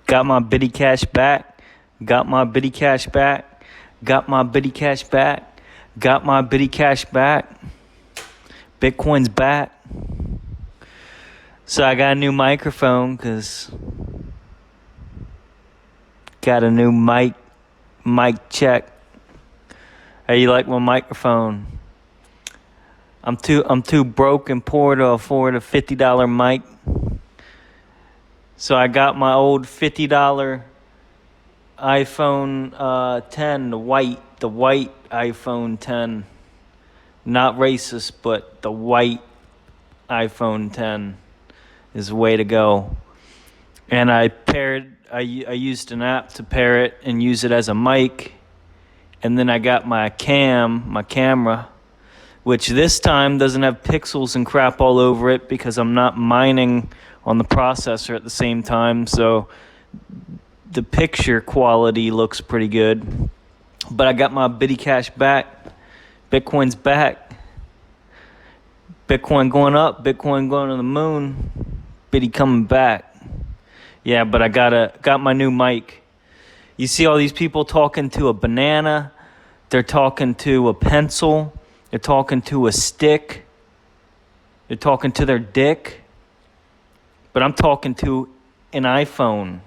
Got my bitty cash back. Got my bitty cash back. Got my bitty cash back. Got my bitty cash back. Bitcoin's back. So I got a new microphone because got a new mic check. How you like my microphone? I'm too broke and poor to afford a $50 mic. So I got my old $50 iPhone 10, the white iPhone 10. Not racist, but the white iPhone 10 is the way to go. And I used an app to pair it and use it as a mic. And then I got my camera, which this time doesn't have pixels and crap all over it because I'm not mining on the processor at the same time. So the picture quality looks pretty good. But I got my bitty cash back. Bitcoin's back. Bitcoin going up. Bitcoin going to the moon. Bitty coming back. Yeah, but I got my new mic. You see all these people talking to a banana. They're talking to a pencil. They're talking to a stick. They're talking to their dick. But I'm talking to an iPhone.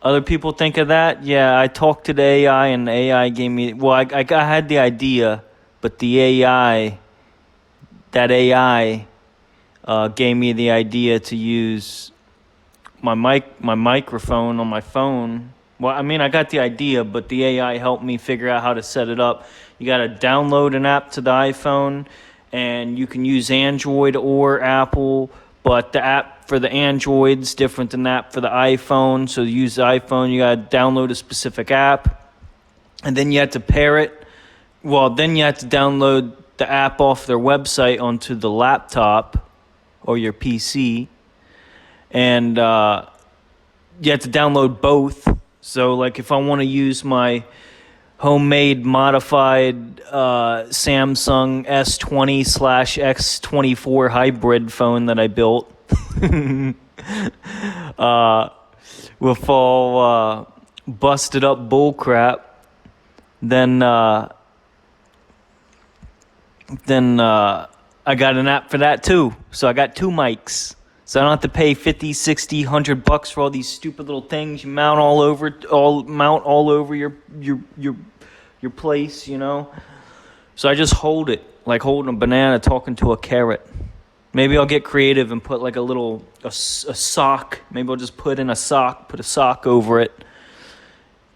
Other people think of that? Yeah, I talked to the AI and the AI gave me... Well, I had the idea, but the AI gave me the idea to use my microphone on my phone. Well, I mean, I got the idea, but the AI helped me figure out how to set it up. You got to download an app to the iPhone, and you can use Android or Apple, but the app for the Android's different than the app for the iPhone. So to use the iPhone, you got to download a specific app, and then you have to pair it. Well, then you have to download the app off their website onto the laptop or your PC, and you have to download both. So, like, if I want to use my homemade modified Samsung S20/X24 hybrid phone that I built with all busted up bull crap, then I got an app for that too. So I got two mics. So I don't have to pay $50, $60, $100 for all these stupid little things you mount all over your place, you know. So I just hold it like holding a banana talking to a carrot. Maybe I'll get creative and put like a sock. Maybe I'll just put a sock over it.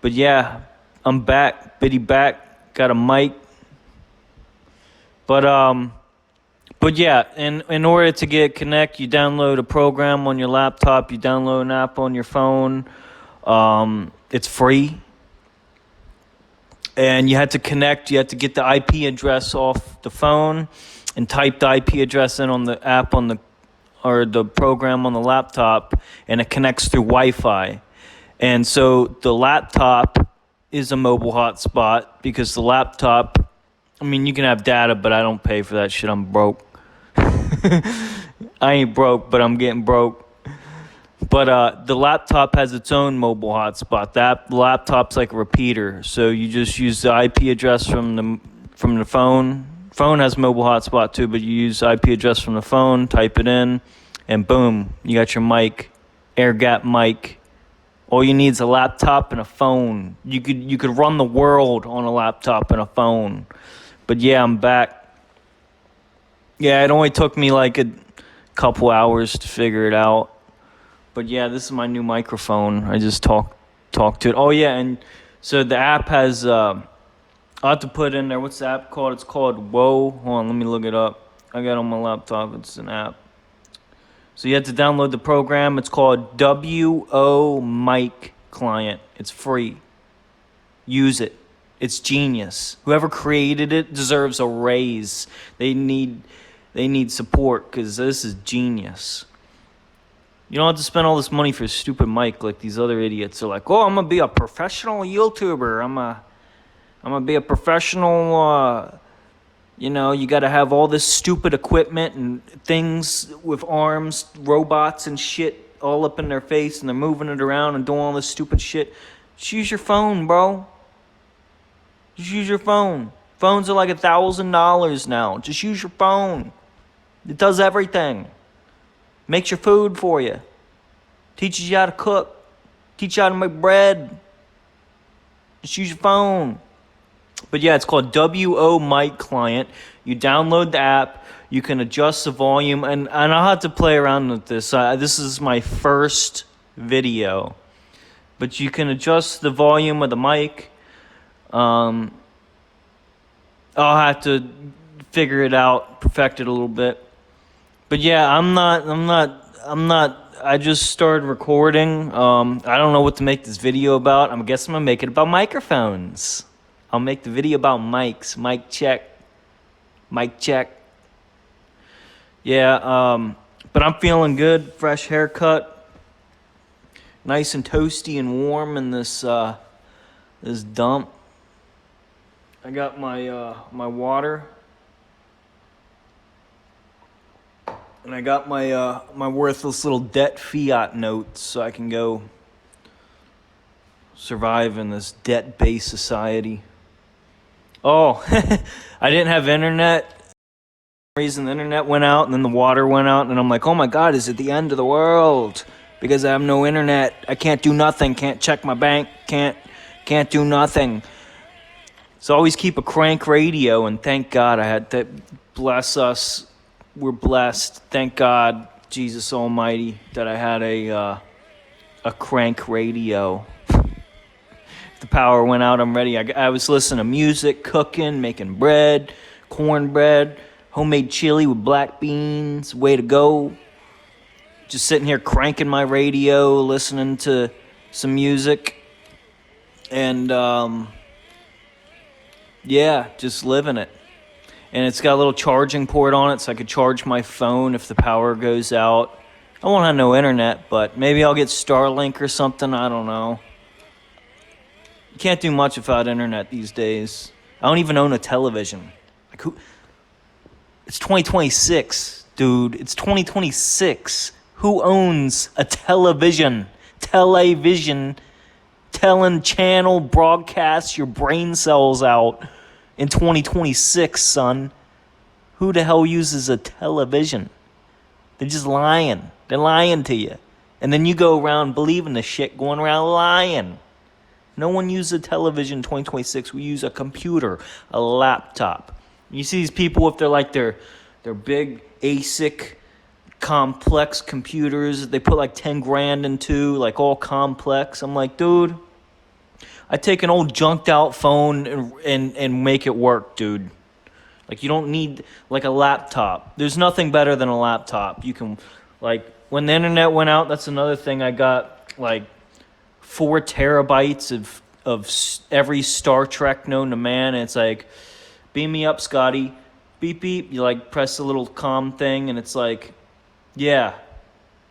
But yeah, I'm back, bitty back, got a mic. But yeah, in order to connect, you download a program on your laptop, you download an app on your phone. It's free. And you had to connect, you had to get the IP address off the phone and type the IP address in on the app or the program on the laptop, and it connects through Wi-Fi. And so the laptop is a mobile hotspot because the laptop, I mean, you can have data, but I don't pay for that shit. I'm broke. I ain't broke, but I'm getting broke. But the laptop has its own mobile hotspot. The laptop's like a repeater, so you just use the IP address from the phone. Phone has mobile hotspot too, but you use IP address from the phone, type it in, and boom, you got your mic, air gap mic. All you need is a laptop and a phone. You could run the world on a laptop and a phone. But yeah, I'm back. Yeah, it only took me like a couple hours to figure it out. But yeah, this is my new microphone. I just talk to it. Oh yeah, and so the app has I'll have to put in there, what's the app called? It's called Whoa. Hold on, let me look it up. I got it on my laptop. It's an app. So you have to download the program. It's called WO Mic Client. It's free. Use it. It's genius. Whoever created it deserves a raise. They need support because this is genius. You don't have to spend all this money for a stupid mic like these other idiots are like, oh, I'm going to be a professional YouTuber. I'm going to be a professional, you got to have all this stupid equipment and things with arms, robots and shit all up in their face and they're moving it around and doing all this stupid shit. Just use your phone, bro. Just use your phone. Phones are like $1,000 now. Just use your phone. It does everything. Makes your food for you. Teaches you how to cook. Teach you how to make bread. Just use your phone. But yeah, it's called WO Mic Client. You download the app. You can adjust the volume. And I'll have to play around with this. This is my first video. But you can adjust the volume of the mic. I'll have to figure it out, perfect it a little bit. But yeah, I just started recording. I don't know what to make this video about. I guess I'm gonna make it about microphones. I'll make the video about mics. Mic check. Mic check. Yeah, but I'm feeling good. Fresh haircut. Nice and toasty and warm in this dump. I got my my water, and I got my my worthless little debt fiat notes, so I can go survive in this debt-based society. Oh, I didn't have internet. For some reason, the internet went out, and then the water went out, and I'm like, oh my God, is it the end of the world? Because I have no internet. I can't do nothing. Can't check my bank. Can't do nothing. So always keep a crank radio, and thank God I had to. Bless us. We're blessed. Thank God, Jesus Almighty, that I had a crank radio. If the power went out, I'm ready. I was listening to music, cooking, making bread, cornbread, homemade chili with black beans. Way to go. Just sitting here cranking my radio, listening to some music. And, yeah, just living it. And it's got a little charging port on it so I could charge my phone if the power goes out. I won't have no internet, but maybe I'll get Starlink or something. I don't know. You can't do much without internet these days. I don't even own a television. Like who? It's 2026, dude. It's 2026. Who owns a television? Television. Telling channel broadcasts your brain cells out in 2026, son. Who the hell uses a television? They're just lying. They're lying to you. And then you go around believing the shit, going around lying. No one uses a television in 2026. We use a computer, a laptop. You see these people if they're like their big ASIC complex computers they put like 10 grand into, like all complex. I'm like, dude, I take an old junked out phone and make it work, dude. Like, you don't need like a laptop. There's nothing better than a laptop. You can, like, when the internet went out, that's another thing. I got like 4 terabytes of every Star Trek known to man, and it's like, beam me up, Scotty. Beep beep. You like press the little comm thing, and it's like, yeah,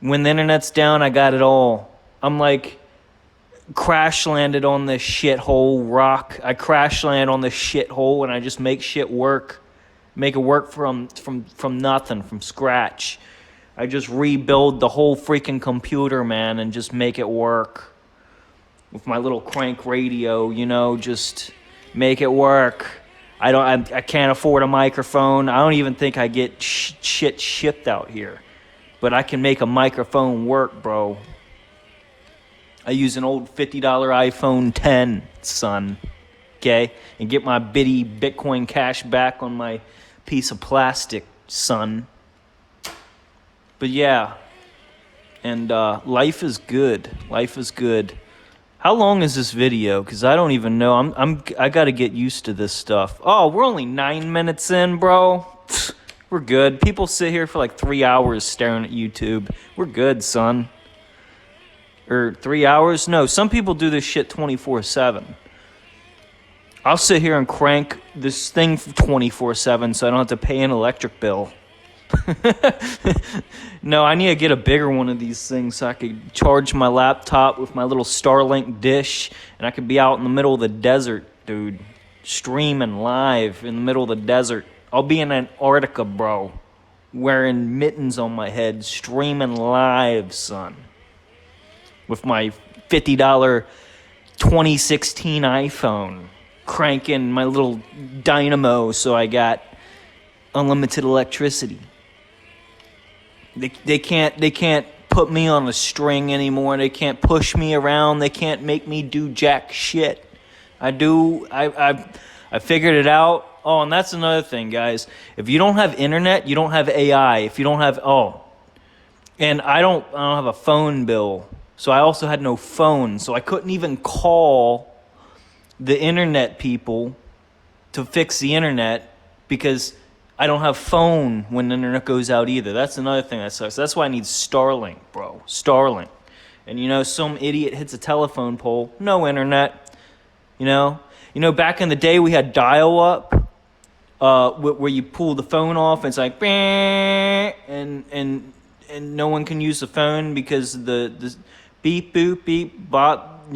when the internet's down, I got it all. I'm like crash landed on this shithole rock. I crash land on this shithole and I just make shit work. Make it work from nothing, from scratch. I just rebuild the whole freaking computer, man, and just make it work. With my little crank radio, you know, just make it work. I can't afford a microphone. I don't even think I get shit shipped out here. But I can make a microphone work, bro. I use an old $50 iPhone 10, son. Okay? And get my bitty Bitcoin cash back on my piece of plastic, son. But yeah. And life is good. Life is good. How long is this video? Because I don't even know. I got to get used to this stuff. Oh, we're only 9 minutes in, bro. We're good. People sit here for like 3 hours staring at YouTube. We're good, son. Or 3 hours? No, some people do this shit 24/7. I'll sit here and crank this thing 24/7 so I don't have to pay an electric bill. No, I need to get a bigger one of these things so I could charge my laptop with my little Starlink dish, and I could be out in the middle of the desert, dude. Streaming live in the middle of the desert. I'll be in Antarctica, bro, wearing mittens on my head, streaming live, son. with my $50 2016 iPhone, cranking my little dynamo so I got unlimited electricity. They can't put me on a string anymore. They can't push me around. They can't make me do jack shit. I figured it out. Oh, and that's another thing, guys. If you don't have internet, you don't have AI. If you don't have and I don't have a phone bill. So I also had no phone. So I couldn't even call the internet people to fix the internet because I don't have phone when the internet goes out either. That's another thing that sucks. That's why I need Starlink, bro. Starlink. And some idiot hits a telephone pole, no internet. You know, back in the day we had dial-up, where you pull the phone off and it's like, and no one can use the phone because the beep boop beep bop,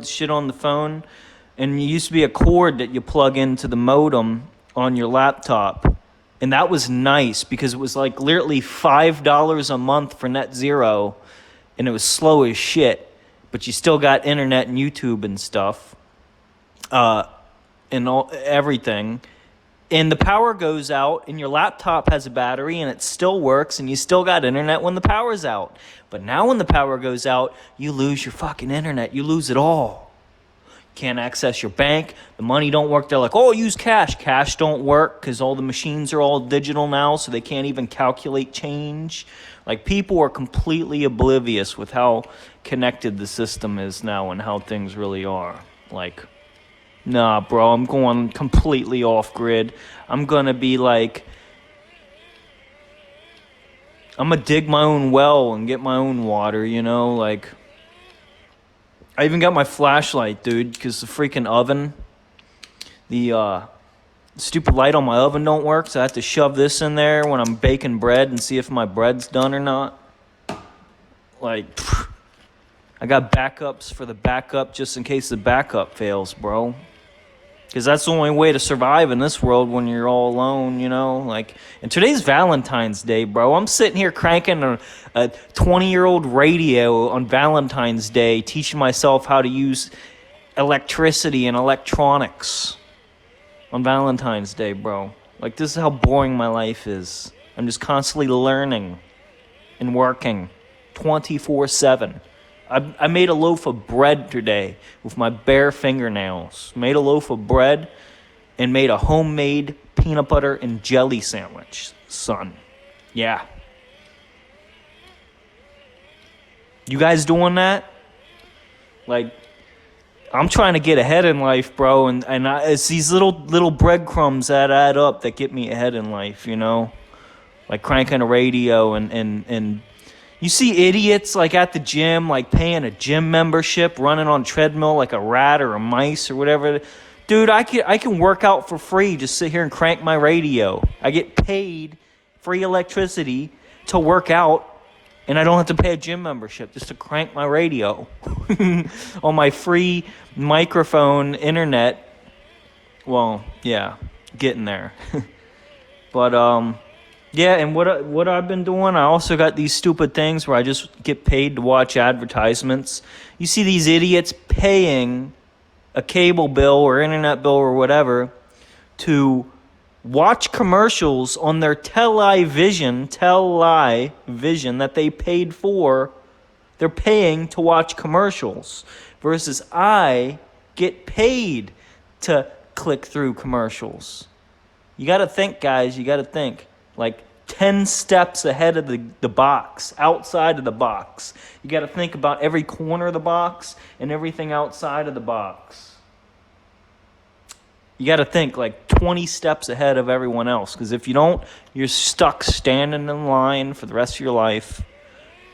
shit on the phone. And it used to be a cord that you plug into the modem on your laptop. And that was nice because it was like literally $5 a month for net zero, and it was slow as shit, but you still got internet and YouTube and stuff, and everything. And the power goes out, and your laptop has a battery, and it still works, and you still got internet when the power's out. But now when the power goes out, you lose your fucking internet. You lose it all. Can't access your bank. The money don't work. They're like, use cash. Cash don't work because all the machines are all digital now, so they can't even calculate change. Like, people are completely oblivious with how connected the system is now and how things really are. Like, nah, bro, I'm going completely off grid. I'm going to be like, I'm going to dig my own well and get my own water, like, I even got my flashlight, dude, because the freaking oven, the stupid light on my oven don't work, so I have to shove this in there when I'm baking bread and see if my bread's done or not. Like, I got backups for the backup just in case the backup fails, bro. Because that's the only way to survive in this world when you're all alone, Like, and today's Valentine's Day, bro. I'm sitting here cranking a 20-year-old radio on Valentine's Day, teaching myself how to use electricity and electronics on Valentine's Day, bro. Like, this is how boring my life is. I'm just constantly learning and working 24/7. I made a loaf of bread today with my bare fingernails. Made a loaf of bread and made a homemade peanut butter and jelly sandwich, son. Yeah. You guys doing that? Like, I'm trying to get ahead in life, bro, and it's these little breadcrumbs that add up that get me ahead in life, Like cranking a radio and you see idiots like at the gym, like paying a gym membership, running on treadmill like a rat or a mice or whatever. Dude, I can work out for free, just sit here and crank my radio. I get paid free electricity to work out, and I don't have to pay a gym membership just to crank my radio on my free microphone internet. Well, yeah, getting there. But yeah, and what I've been doing, I also got these stupid things where I just get paid to watch advertisements. You see these idiots paying a cable bill or internet bill or whatever to watch commercials on their television that they paid for. They're paying to watch commercials versus I get paid to click through commercials. You got to think, guys. You got to think. Like 10 steps ahead of the box, outside of the box. You got to think about every corner of the box and everything outside of the box. You got to think like 20 steps ahead of everyone else, because if you don't, you're stuck standing in line for the rest of your life.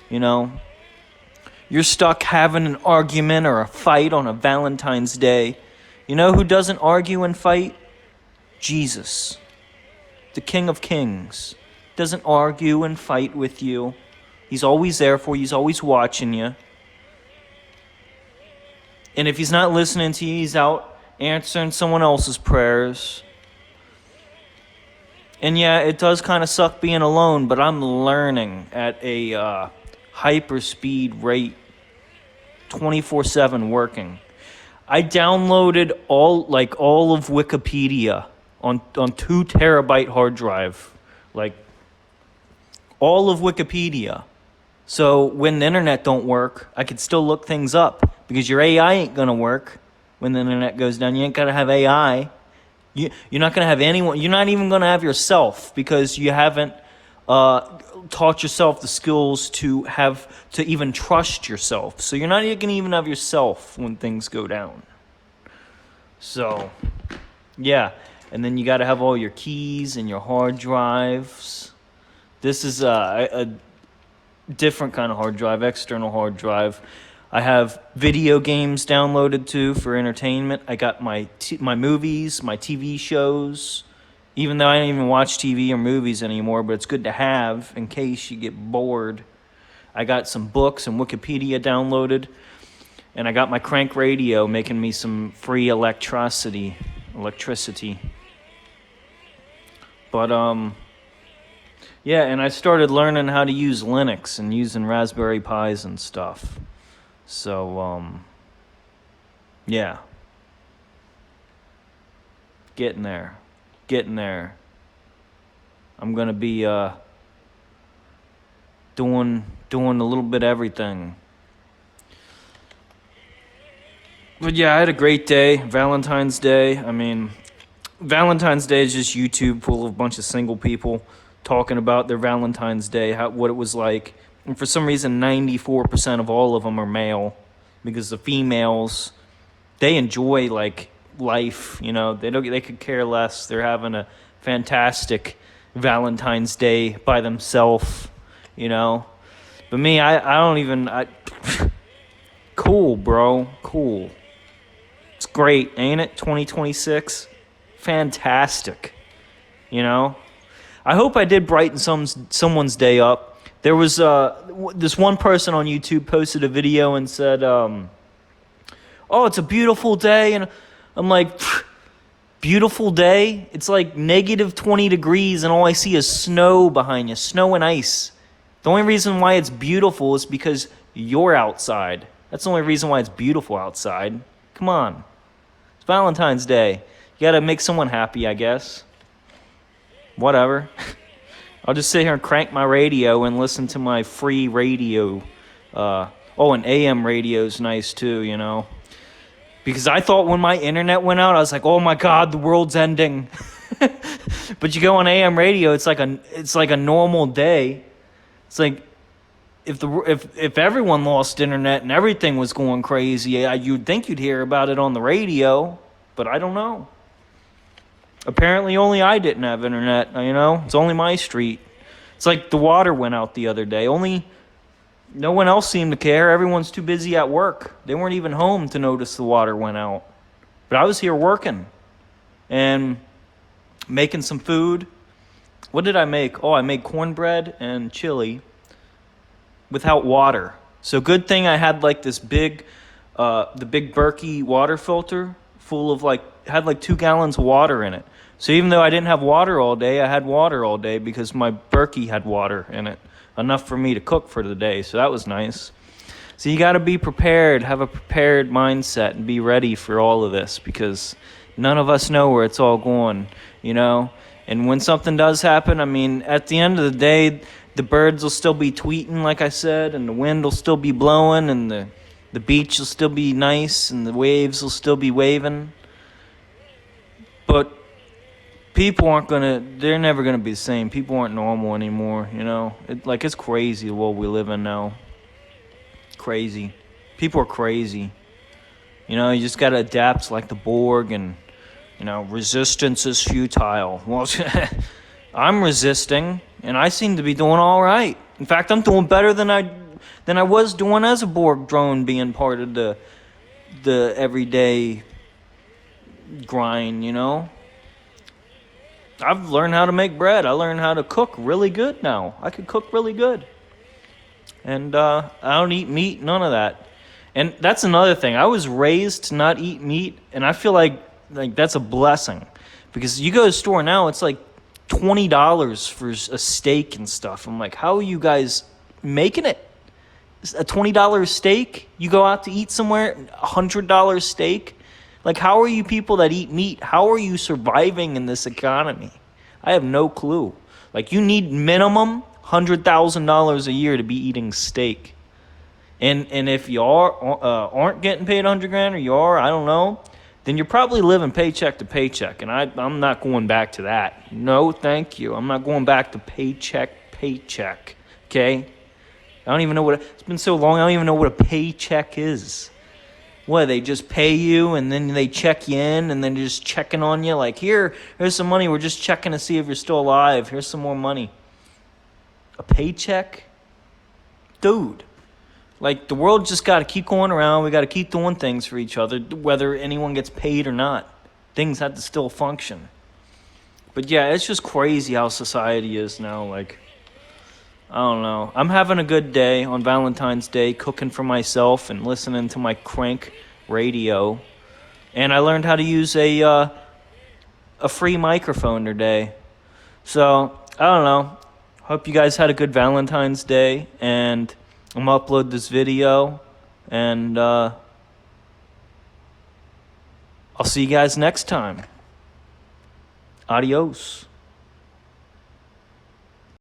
You're stuck having an argument or a fight on a Valentine's Day. You know who doesn't argue and fight? Jesus. The King of Kings doesn't argue and fight with you. He's always there for you. He's always watching you. And if he's not listening to you, he's out answering someone else's prayers. And yeah, it does kind of suck being alone, but I'm learning at a hyper speed rate. 24/7 working. I downloaded all of Wikipedia on 2 terabyte hard drive, like all of Wikipedia. So when the internet don't work, I could still look things up because your AI ain't gonna work when the internet goes down. You ain't gonna have AI. You're not gonna have anyone. You're not even gonna have yourself because you haven't taught yourself the skills to even trust yourself. So you're not gonna even have yourself when things go down. So, yeah. And then you got to have all your keys and your hard drives. This is a different kind of hard drive, external hard drive. I have video games downloaded too for entertainment. I got my movies, my TV shows. Even though I don't even watch TV or movies anymore, but it's good to have in case you get bored. I got some books and Wikipedia downloaded. And I got my crank radio making me some free electricity. But, yeah, and I started learning how to use Linux and using Raspberry Pis and stuff. So, yeah. Getting there. I'm going to be doing a little bit of everything. But yeah, I had a great day. Valentine's Day. I mean, Valentine's Day is just YouTube full of a bunch of single people talking about their Valentine's Day, what it was like. And for some reason, 94% of all of them are male, because the females, they enjoy like life. You know, they could care less. They're having a fantastic Valentine's Day by themselves. You know, but me, I don't even. Cool, bro. Cool. It's great, ain't it? 2026. Fantastic. You know? I hope I did brighten someone's day up. There was this one person on YouTube posted a video and said, oh, it's a beautiful day. And I'm like, beautiful day? It's like negative 20 degrees and all I see is snow behind you. Snow and ice. The only reason why it's beautiful is because you're outside. That's the only reason why it's beautiful outside. Come on. It's Valentine's Day. You gotta make someone happy, I guess. Whatever. I'll just sit here and crank my radio and listen to my free radio. And AM radio's nice too, you know. Because I thought when my internet went out, I was like, oh my God, the world's ending. But you go on AM radio, it's like a normal day. It's like, if everyone lost internet and everything was going crazy, you'd think you'd hear about it on the radio, but I don't know. Apparently only I didn't have internet, you know? It's only my street. It's like the water went out the other day. No one else seemed to care. Everyone's too busy at work. They weren't even home to notice the water went out. But I was here working and making some food. What did I make? Oh, I made cornbread and chili without water. So good thing I had like this big, the big Berkey water filter full of had like 2 gallons of water in it. So even though I didn't have water all day, I had water all day because my Berkey had water in it. Enough for me to cook for the day. So that was nice. So you got to be prepared, have a prepared mindset and be ready for all of this because none of us know where it's all going, you know? And when something does happen, I mean, at the end of the day, the birds will still be tweeting, like I said, and the wind will still be blowing, and the beach will still be nice, and the waves will still be waving. But people they're never going to be the same. People aren't normal anymore, you know? It's crazy the world we live in now. Crazy. People are crazy. You know, you just got to adapt like the Borg and... You know, resistance is futile. Well, I'm resisting, and I seem to be doing all right. In fact, I'm doing better than I was doing as a Borg drone, being part of the everyday grind. You know, I've learned how to make bread. I learned how to cook really good now. I can cook really good, and I don't eat meat. None of that. And that's another thing. I was raised to not eat meat, and I feel like that's a blessing, because you go to the store now, it's like $20 for a steak and stuff. I'm like, how are you guys making it? A $20 steak? You go out to eat somewhere, $100 steak? Like, how are you people that eat meat? How are you surviving in this economy? I have no clue. Like, you need minimum $100,000 a year to be eating steak. And if you aren't getting paid 100 grand, or you are, I don't know, then you're probably living paycheck to paycheck. And I'm not going back to that. No, thank you. I'm not going back to paycheck. Okay? I don't even know it's been so long, I don't even know what a paycheck is. What, they just pay you and then they check you in and then they're just checking on you? Like, here's some money. We're just checking to see if you're still alive. Here's some more money. A paycheck? Dude. Like, the world just got to keep going around. We got to keep doing things for each other, whether anyone gets paid or not. Things have to still function. But yeah, it's just crazy how society is now. Like, I don't know. I'm having a good day on Valentine's Day, cooking for myself and listening to my crank radio. And I learned how to use a free microphone today. So, I don't know. Hope you guys had a good Valentine's Day. And I'm going to upload this video. And I'll see you guys next time. Adios.